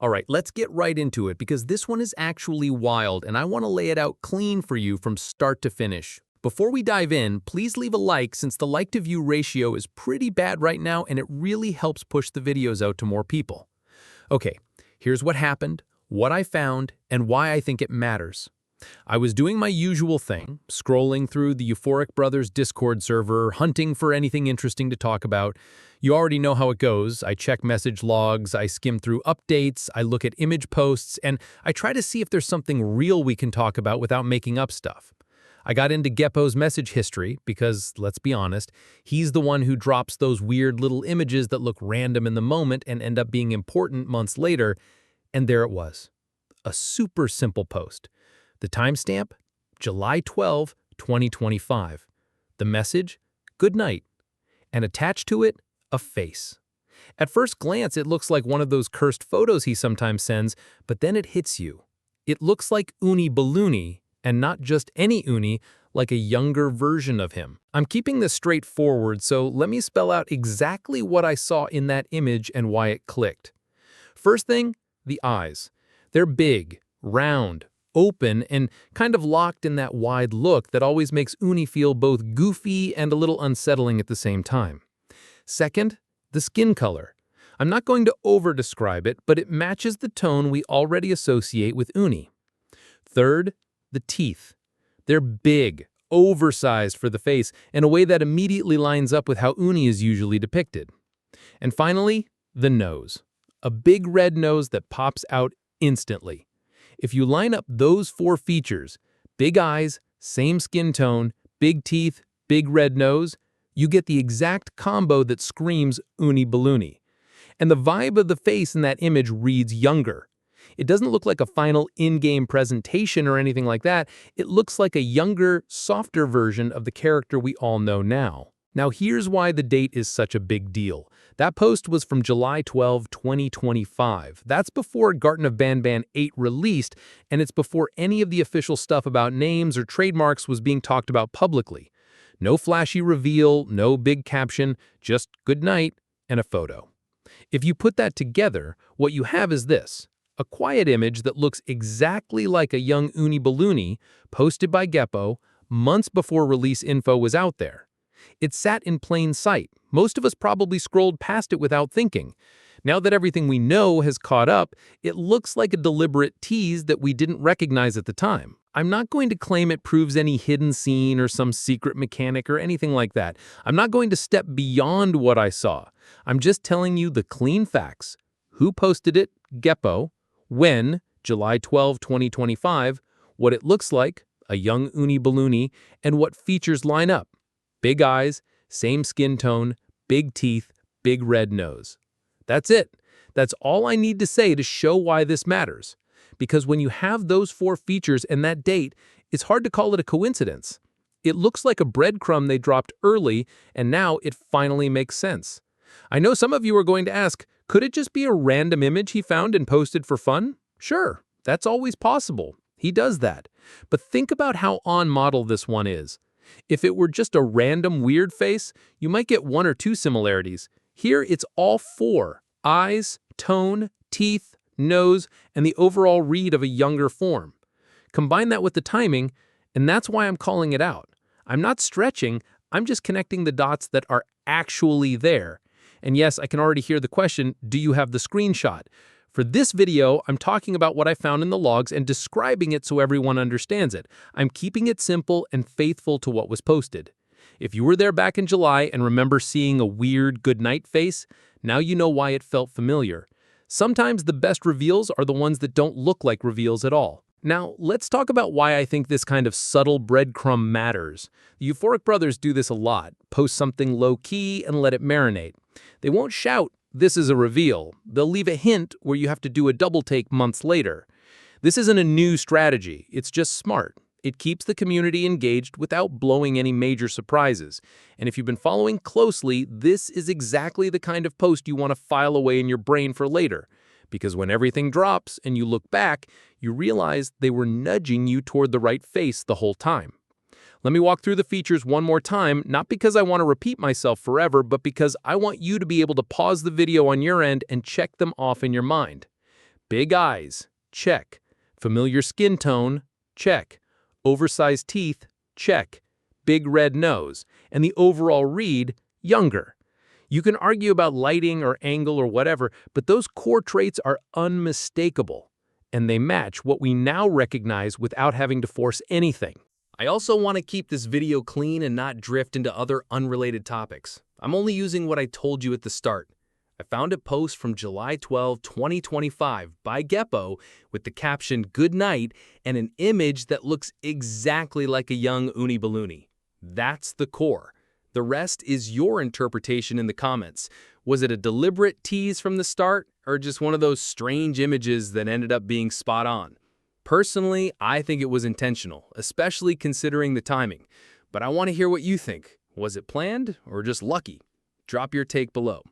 All right, let's get right into it because this one is actually wild and I want to lay it out clean for you from start to finish. Before we dive in, please leave a like since the like-to-view ratio is pretty bad right now and it really helps push the videos out to more people. Okay, here's what happened, what I found, and why I think it matters. I was doing my usual thing, scrolling through the Euphoric Brothers Discord server, hunting for anything interesting to talk about. You already know how it goes. I check message logs, I skim through updates, I look at image posts, and I try to see if there's something real we can talk about without making up stuff. I got into Ghepo's message history because, let's be honest, he's the one who drops those weird little images that look random in the moment and end up being important months later, and there it was. A super simple post. The timestamp? July 12, 2025. The message? Good night. And attached to it, a face. At first glance, it looks like one of those cursed photos he sometimes sends, but then it hits you. It looks like Oony Baloony, and not just any Oony, like a younger version of him. I'm keeping this straightforward, so let me spell out exactly what I saw in that image and why it clicked. First thing, the eyes. They're big, round, open, and kind of locked in that wide look that always makes Oony feel both goofy and a little unsettling at the same time. Second, the skin color. I'm not going to over-describe it, but it matches the tone we already associate with Oony. Third, the teeth. They're big, oversized for the face, in a way that immediately lines up with how Oony is usually depicted. And finally, the nose. A big red nose that pops out instantly. If you line up those four features, big eyes, same skin tone, big teeth, big red nose, you get the exact combo that screams Oony Baloony. And the vibe of the face in that image reads younger. It doesn't look like a final in-game presentation or anything like that. It looks like a younger, softer version of the character we all know now. Now here's why the date is such a big deal. That post was from July 12, 2025. That's before Garten of Banban 8 released, and it's before any of the official stuff about names or trademarks was being talked about publicly. No flashy reveal, no big caption, just good night and a photo. If you put that together, what you have is this. A quiet image that looks exactly like a young Oony Baloony, posted by Ghepo, months before release info was out there. It sat in plain sight. Most of us probably scrolled past it without thinking. Now that everything we know has caught up, it looks like a deliberate tease that we didn't recognize at the time. I'm not going to claim it proves any hidden scene or some secret mechanic or anything like that. I'm not going to step beyond what I saw. I'm just telling you the clean facts. Who posted it? Ghepo. When? July 12, 2025. What it looks like? A young Oony Baloony. And what features line up? Big eyes, same skin tone, big teeth, big red nose. That's it. That's all I need to say to show why this matters. Because when you have those four features and that date, it's hard to call it a coincidence. It looks like a breadcrumb they dropped early, and now it finally makes sense. I know some of you are going to ask, could it just be a random image he found and posted for fun? Sure, that's always possible. He does that. But think about how on-model this one is. If it were just a random weird face, you might get one or two similarities. Here it's all four: eyes, tone, teeth, nose, and the overall read of a younger form. Combine that with the timing, and that's why I'm calling it out. I'm not stretching, I'm just connecting the dots that are actually there. And yes, I can already hear the question, do you have the screenshot? For this video, I'm talking about what I found in the logs and describing it so everyone understands it. I'm keeping it simple and faithful to what was posted. If you were there back in July and remember seeing a weird goodnight face, now you know why it felt familiar. Sometimes the best reveals are the ones that don't look like reveals at all. Now, let's talk about why I think this kind of subtle breadcrumb matters. The Euphoric brothers do this a lot, post something low-key and let it marinate. They won't shout, "This is a reveal." They'll leave a hint where you have to do a double take months later. This isn't a new strategy, it's just smart. It keeps the community engaged without blowing any major surprises. And if you've been following closely, this is exactly the kind of post you want to file away in your brain for later. Because when everything drops and you look back, you realize they were nudging you toward the right face the whole time. Let me walk through the features one more time, not because I want to repeat myself forever, but because I want you to be able to pause the video on your end and check them off in your mind. Big eyes, check. Familiar skin tone, check. Oversized teeth, check. Big red nose, and the overall read, younger. You can argue about lighting or angle or whatever, but those core traits are unmistakable, and they match what we now recognize without having to force anything. I also want to keep this video clean and not drift into other unrelated topics. I'm only using what I told you at the start. I found a post from July 12, 2025 by Ghepo with the caption "Good night" and an image that looks exactly like a young Oony Baloony. That's the core. The rest is your interpretation in the comments. Was it a deliberate tease from the start, or just one of those strange images that ended up being spot on? Personally, I think it was intentional, especially considering the timing. But I want to hear what you think. Was it planned or just lucky? Drop your take below.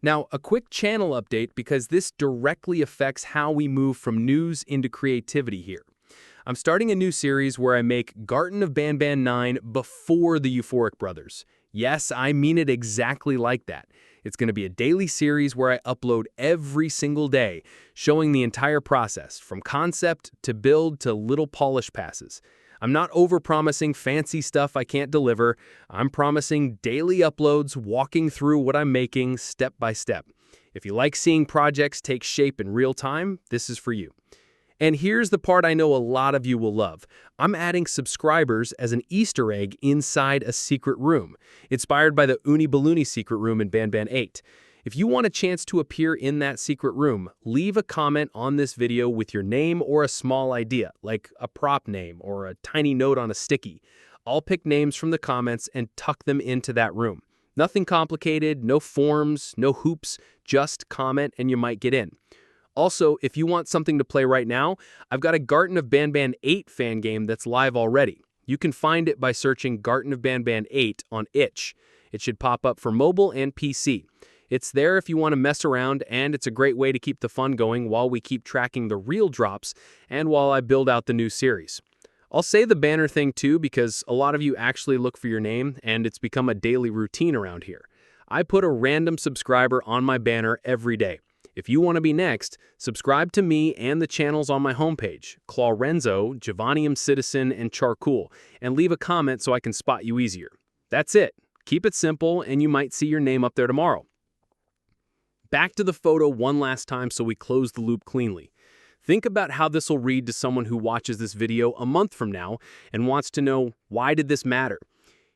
Now, a quick channel update because this directly affects how we move from news into creativity here. I'm starting a new series where I make Garten of Banban 9 before the Euphoric brothers. Yes, I mean it exactly like that. It's going to be a daily series where I upload every single day, showing the entire process, from concept to build to little polish passes. I'm not overpromising fancy stuff I can't deliver. I'm promising daily uploads, walking through what I'm making step by step. If you like seeing projects take shape in real time, this is for you. And here's the part I know a lot of you will love. I'm adding subscribers as an Easter egg inside a secret room, inspired by the Oony Baloony secret room in Banban 8. If you want a chance to appear in that secret room, leave a comment on this video with your name or a small idea, like a prop name or a tiny note on a sticky. I'll pick names from the comments and tuck them into that room. Nothing complicated, no forms, no hoops, just comment and you might get in. Also, if you want something to play right now, I've got a Garten of Banban 8 fan game that's live already. You can find it by searching Garten of Banban 8 on itch. It should pop up for mobile and PC. It's there if you want to mess around, and it's a great way to keep the fun going while we keep tracking the real drops and while I build out the new series. I'll say the banner thing too because a lot of you actually look for your name and it's become a daily routine around here. I put a random subscriber on my banner every day. If you want to be next, subscribe to me and the channels on my homepage, Clawrenzo, Javanium Citizen, and Charcoal, and leave a comment so I can spot you easier. That's it. Keep it simple and you might see your name up there tomorrow. Back to the photo one last time so we close the loop cleanly. Think about how this will read to someone who watches this video a month from now and wants to know, why did this matter?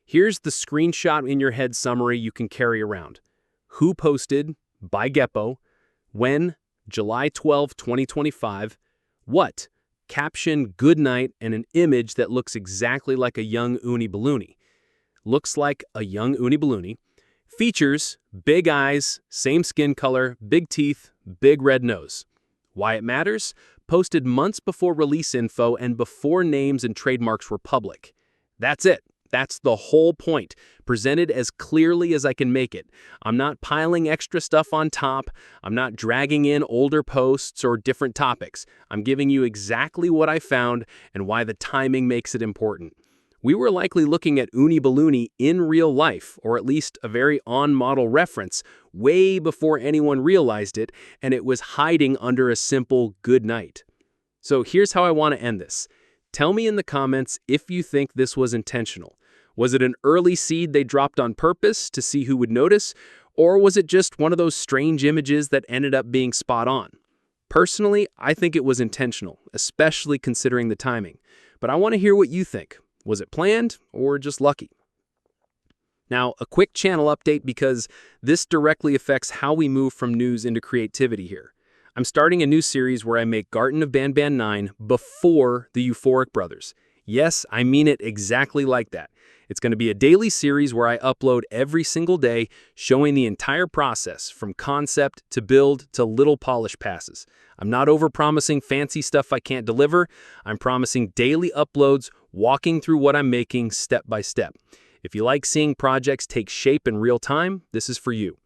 Here's the screenshot in your head summary you can carry around. Who posted? By Ghepo. When? July 12, 2025. What? Caption, "Good night," and an image that looks exactly like a young Oony Baloony. Looks like a young Oony Baloony. Features: big eyes, same skin color, big teeth, big red nose. Why it matters? Posted months before release info and before names and trademarks were public. That's it. That's the whole point, presented as clearly as I can make it. I'm not piling extra stuff on top. I'm not dragging in older posts or different topics. I'm giving you exactly what I found and why the timing makes it important. We were likely looking at Oony Baloony in real life, or at least a very on-model reference, way before anyone realized it, and it was hiding under a simple "good night." So here's how I want to end this. Tell me in the comments if you think this was intentional. Was it an early seed they dropped on purpose to see who would notice, or was it just one of those strange images that ended up being spot on? Personally, I think it was intentional, especially considering the timing. But I want to hear what you think. Was it planned or just lucky? Now, a quick channel update because this directly affects how we move from news into creativity here. I'm starting a new series where I make Garten of Banban 9 before the Euphoric brothers. Yes, I mean it exactly like that. It's going to be a daily series where I upload every single day, showing the entire process, from concept to build to little polish passes. I'm not overpromising fancy stuff I can't deliver. I'm promising daily uploads, walking through what I'm making step by step. If you like seeing projects take shape in real time, this is for you.